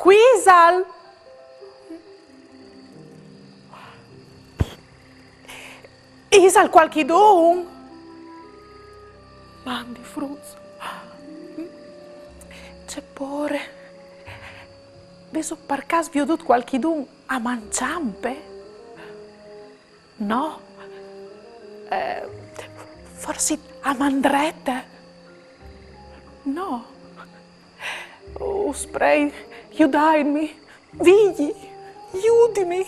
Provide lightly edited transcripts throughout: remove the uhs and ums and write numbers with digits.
Quisal! Isal qualchidun? Mandi fruzzo. C'è pure. Veso per caso vedut qualchidun a manciampe? No? Forse a mandrette? No? Oh, spray, aiutami, vigli, aiutami.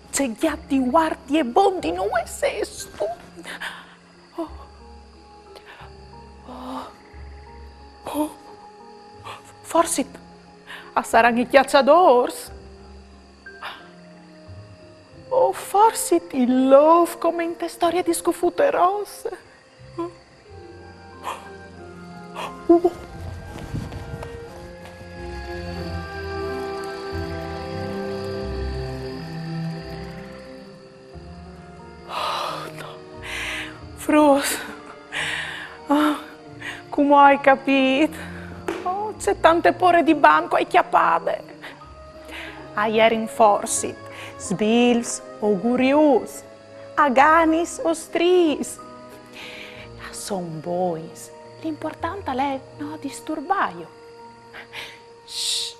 C'è ghiatti guardi e bondi non è sesto. Oh. Oh. Oh. Forse saranno i cacciadors. O forse il love come in te storia di scufute rosse. Frus, come hai capito? Oh, c'è tante pore di banco e chiappate. Ieri in forsi, sbils o gurius, aganis o stris. Son bois, l'importante è non disturbaio. Shh.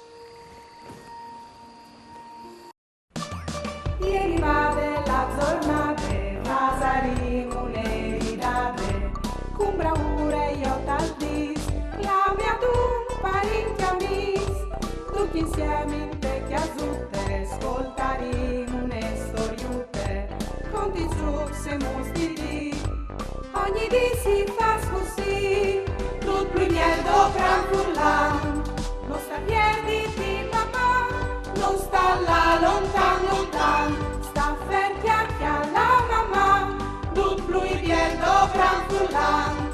Ieri vade la giornata, Vasarino le ridate, con bravura io t'aldis, la mia tu parecchi amis, tutti insieme in te chiasutte, ascoltarino une storiute, conti su se mostri di, ogni di si fa così, tut plugnerdo gran furlan, non sta piedi di papà, non sta là lontan lontan, sta ferti alla mamma, tut plugnerdo gran furlan,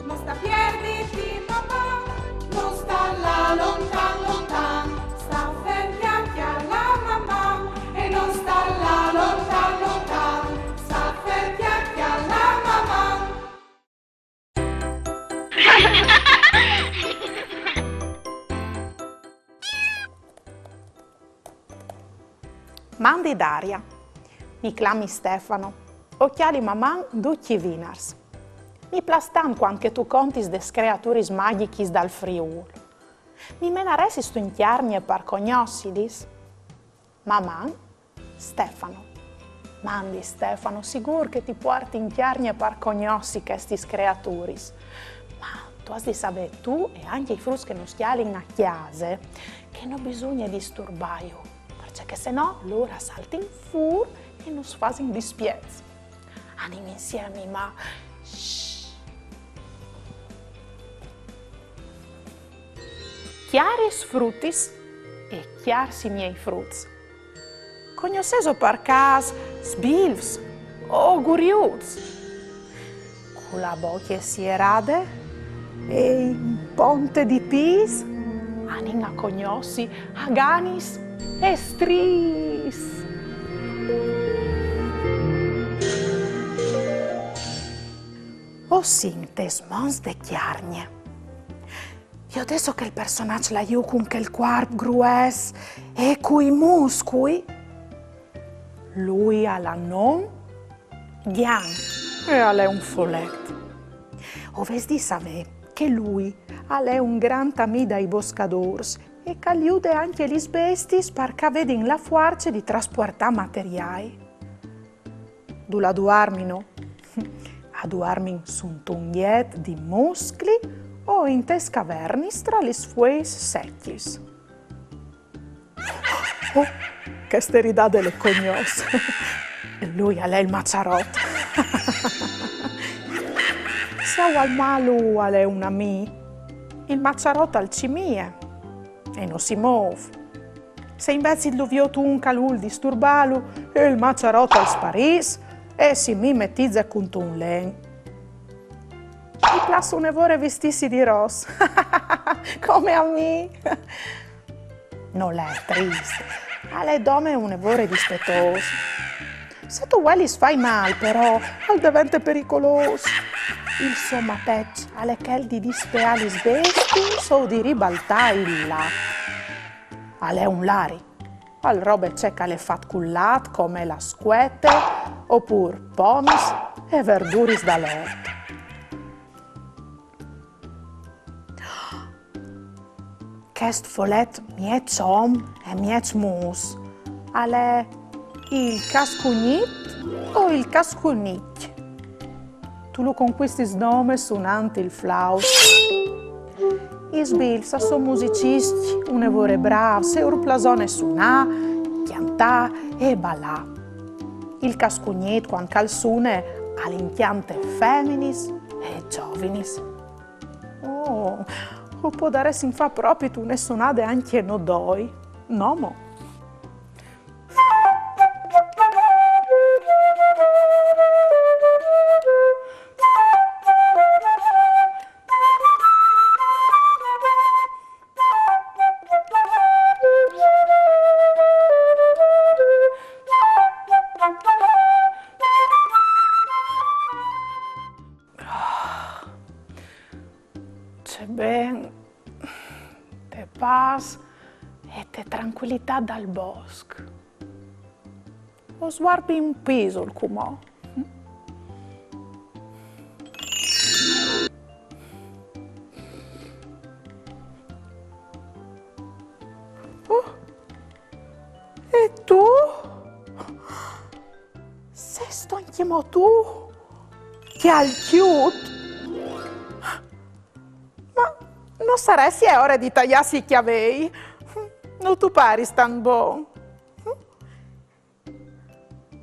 non sta piedi di papà, non sta là lontan lontan, sta ferti alla mamma, e non sta là lontan lontan, sta ferti alla mamma. Mandi Daria, mi chiami Stefano, occhiali mamma ducchi vinars. Mi plastanco anche tu contis des creaturis magichis dal Friul. Mi menaresi stu inchiarnie par cognossidis? Mamma, Stefano. Mandi Stefano, sigur che ti porti inchiarnie par cognossi che estis creaturis. Ma tu has di sapere tu e anche i frus che non schialin a chiase che non bisogna disturbaio. Perché se no l'ora salta in fur e non si fa in dispiezza. Andiamo insieme, ma shh. Chiaris frutis e chiarsi miei fruts. Cognoseso per cas sbilvs o guriuz. Con la bocchia si erade e in ponte di pis anin a cognossi aganis estris. O sintes mons de chiarnie. Io adesso che il personaggio la con che il corp grues e cui muscui, lui ha la non ghian e ha un follet. Oves di sapere che lui ha un gran ami dai boscadors e che aiuta anche gli bestis perché vedi la forza di trasportare materiali. Dula duarmino, a duarmin su un tunghiet di muscli o in tes cavernis tra le sfueis secchis. Oh, che sterilità delle cognos! Lui ha il mazzarotto. Se al malu ha una mi, il mazzarotto al cimie e non si muove. Se invece il duvioto un calul disturbalu, il mazzarotto al sparis e si mimetizza con un len. Mi piace un'evore vestissi di rosso, come a me. Non è triste, alle donne un'evore dispettoso. Se tu vuoi fai male, però, al diventa pericoloso. Il somma peccia alle che di dispeali svesti o di ribaltare il là. è un lari. Al robe c'è che le fat cullat come la squette, oppure pomis e verduris da l'ort. Quest folet miec om e miec mus. È il cascugnit o il cascugnic? Tu lo conquisti nome suonante il flauto. I sbilsa sono musicisti, un'evore bravi, se urplasone suonà, chiantà e ballà. Il cascugnit quando calzune all'impiante femminis e giovinis. Oh, o può dare si fa proprio tu ne suonate anche no doi, no mo. C'è ben te paz e te tranquillità dal bosco. O sguardi un piso il cumò. Oh. E tu? Se sto insieme tu? Che al cute? Non saresti ora di tagliarsi i chiavei? Non tu pari stan buon.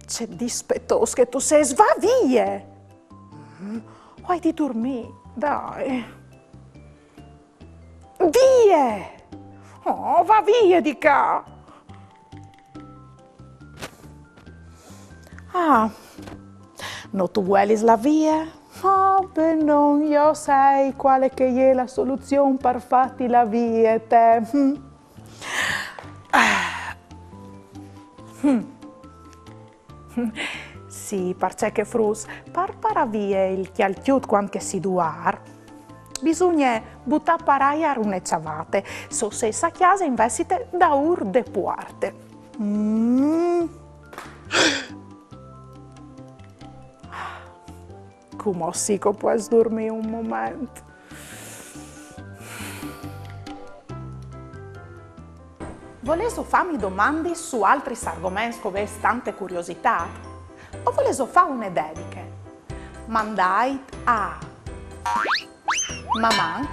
C'è dispettoso che tu sei svavie. Vuoi di dormire? Dai. Vie! Oh, va via di qua. Ah, non tu vuoi la via? Oh, beh, non io sai quale che è la soluzione per farti la via, te. Sì, perché che frus, per via il chialchiut quando si duar, bisogna buttare per aria une ciavate, so se sa chiesa investite da ur de puarte. Come si può dormire un momento? Volevo farmi domande su altri argomenti che avete tante curiosità? O volevo fare une dediche? Mandai a mamma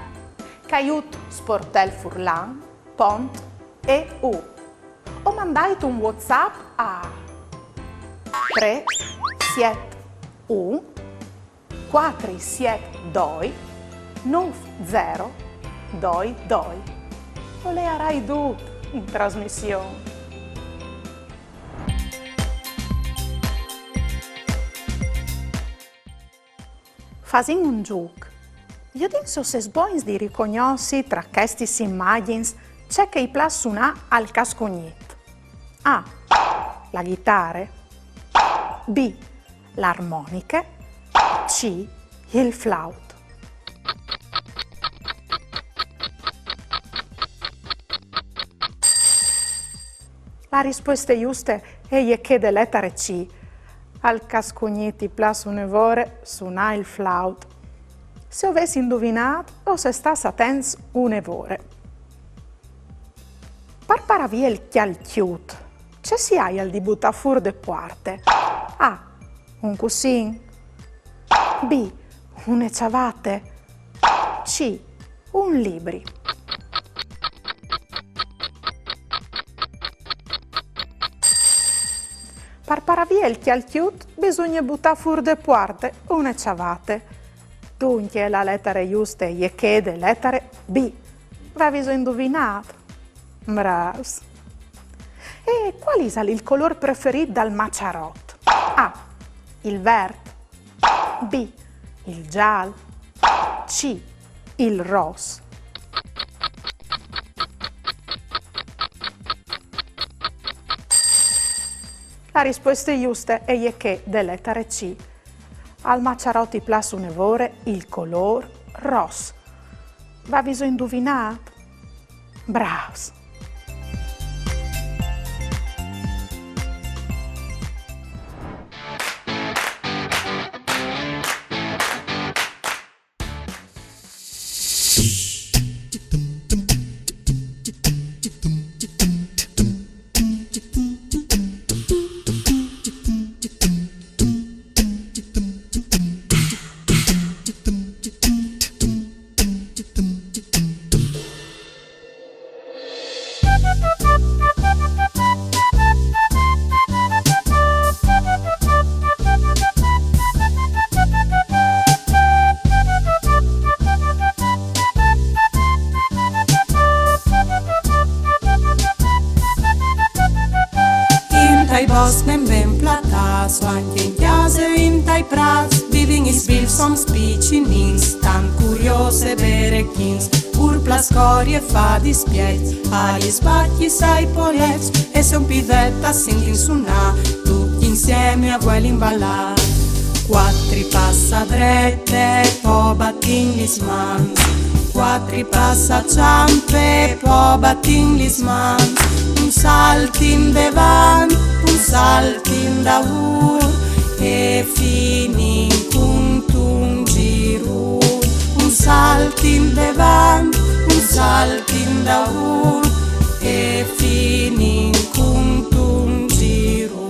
che aiuto sportel furlan, pont e u. O mandai un WhatsApp a 3 7 1 4 7 2 9 0 2 2. O le arai tu in trasmissione. Facciamo un gioco. Io penso se sboins di riconosci tra queste immagini c'è che i plus suona al cascognit. A. La chitarra. B. L'armonica. C. Il flauto. La risposta giusta è che delle lettere C. Al cascogniti plus un'evore suona il flauto. Se avessi indovinato o se stassi attenti un'evore. Per paravia il chialchiut, c'è si hai al di buttare fuori de parte. A. Un cussin. B. Une ciavate. C. Un libri. Per paravia il chialchiut bisogna buttare fuori de parte une ciavate. Dunque la lettera giusta è che de lettere B. Avevi indovinato? Bravo. E qual è il colore preferito dal maciarotto? A. Il verde. B. Il giallo. C. Il rosso. La risposta giusta è che de lettere C. Al maciarotti plus un'evore il colore rosso. Va viso indovinato? Bravo! chins, urpla scorie fa dispiet, agli sbagli sai polez, e se un pidetta senti suonà, tutti insieme a vuoi imballà. Quattri passa drette, po' battin gli smans, quattri passa ciampe, po' battin gli smans, un salto in devan, un salto in daur, e fini in punto un giro, un salto in devan, un salto in daur, e fini in punto un giro.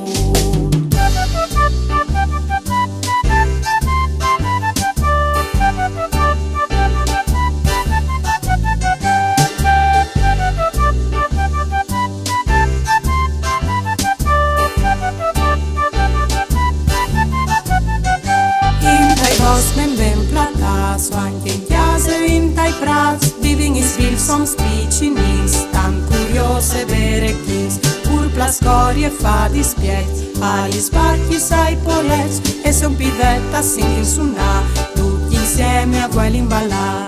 Men ben platas, anche in chiesa e in tai prats, viving is vil som spicinis, tan curiose vere chins, urpla scorie fa dispiet, agli sbagli sai polez, e se un pidetta senti suonà, tutti insieme a vuoi l'imballà.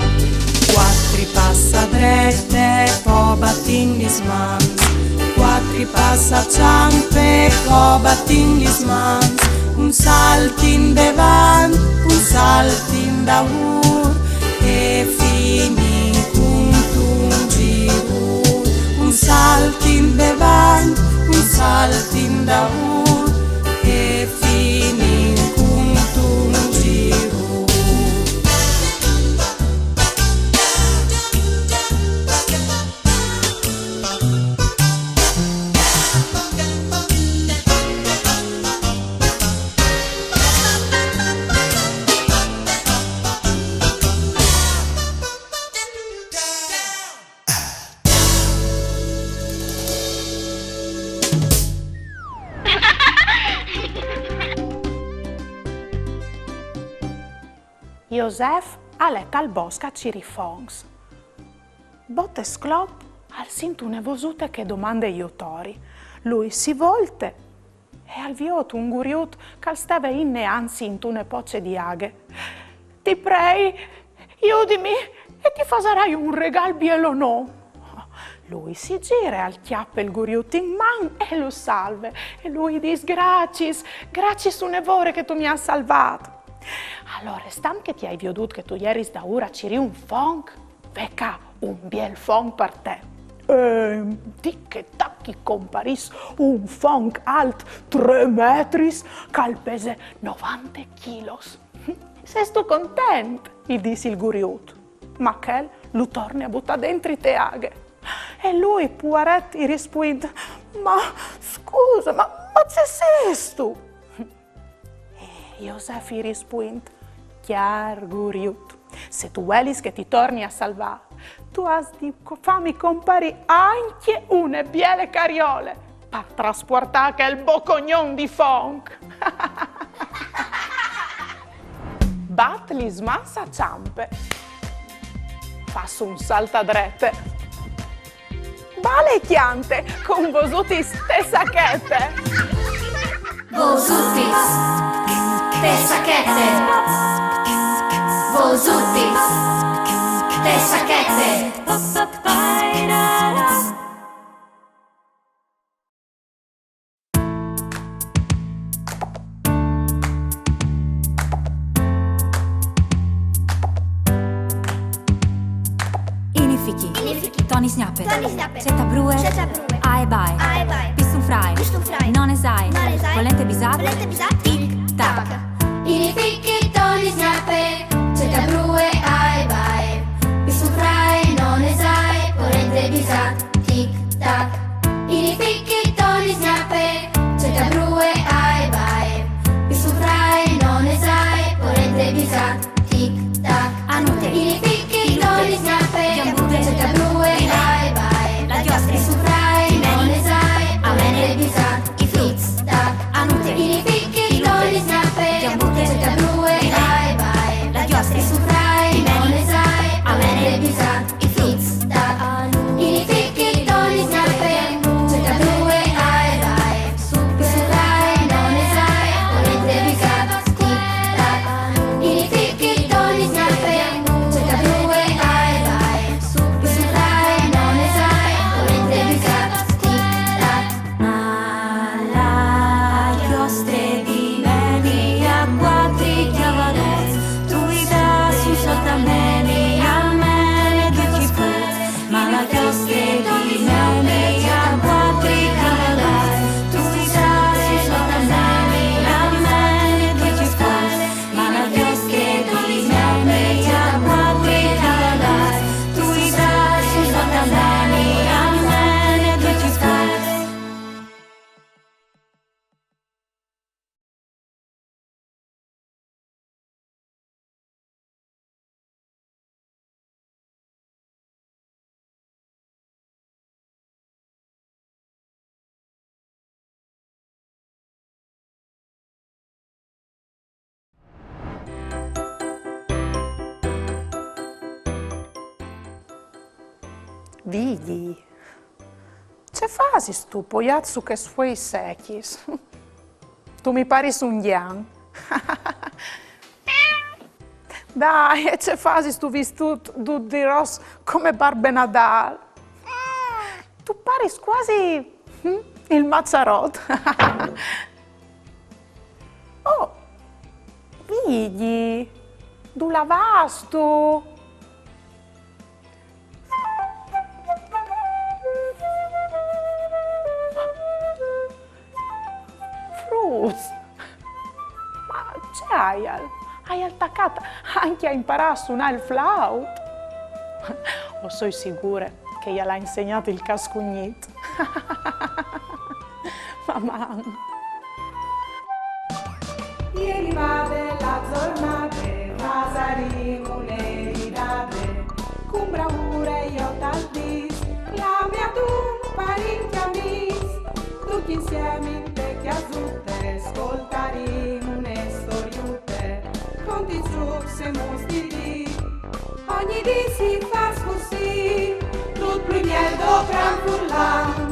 Quattri passa drette, po' battin gli smans, quattri passa ciampe, po' battin gli smans, un salto in devan, un salto in daur, e fini in punto un giro, un salto in devan, un salto in daur, e fini in punto un giro. Josef alec al bosca cirifongs. Botte sclop al sintune vosute che domande iotori. Lui si volte e al viot un guriut cal steve inne anzi intune pocce di aghe. Ti prei, aiutami e ti fasarai un regal bielo no. Lui si gira al chiappe il guriut in man e lo salve. E lui dice gracis un evore che tu mi hai salvato. Allora, stam che ti hai vedut che tu ieri da ora ciri un fong, vecca un biel fong per te. Di che tacchi comparis un fong alt 3 metris cal pese 90 kilos. Sei tu content? Gli disse il guriut. Ma quel lo torna a buttare dentro i teaghe. E lui, puaret, gli risponde, ma scusa, ma c'è sei tu? Josef gli risponde, chiar guriut, se tu vuelis che ti torni a salvare, tu has di fammi compari anche una biele cariole per trasportare quel bocognon di fong. Bat li smassa ciampe, fasso un salta drette, vale chiante con vosuti stessa chete. Vosutis, tessa chete. Vosutis, tessa chete. Inifiki, Tony Snappe, Ceta Brue, Ae Bae, Pistum Frai, Non Esai, Volente Bisat, Tic Tac. Inifiki, Tony Snappe, Ceta Brue, Ae Bae, Pistum Frai, Non Esai, Volente Bisat, Tic Tac. Inifiki, Tony Snappe, Ceta Brue, Ae Bae, Pistum Frai, Non Esai, Volente Bisat, Tic Tac. Anute, Inifiki, Tony Snappe, Ceta Brue, Ae Bae, La Giostre, Pistum Frai, Non Esai, Volente Bisat, I Fruits, Tac. Anute, Inifiki, Vidi. Ce fasis tu, poiazzu che suoi secis? Tu mi paris un ghian. Dai, e ce fasis tu vistut di ros come Barbe Nadal? Tu paris quasi il Mazzarot. Oh, vidi, du lavas tu. Frus, ma c'è hai attaccata anche a imparare a suonare il flauto? O sono sicura che gliel'ha insegnato il cascugnito. Mamma. Ieri va della giornate, Vasarino le ridate, con bravura io t'aldis, la mia tu parecchia mis, tutti insieme in te chiasutte, ascoltaremo une storiute, conti giù se mostri di, ogni di si fa così, tutto il miedo franfurlan.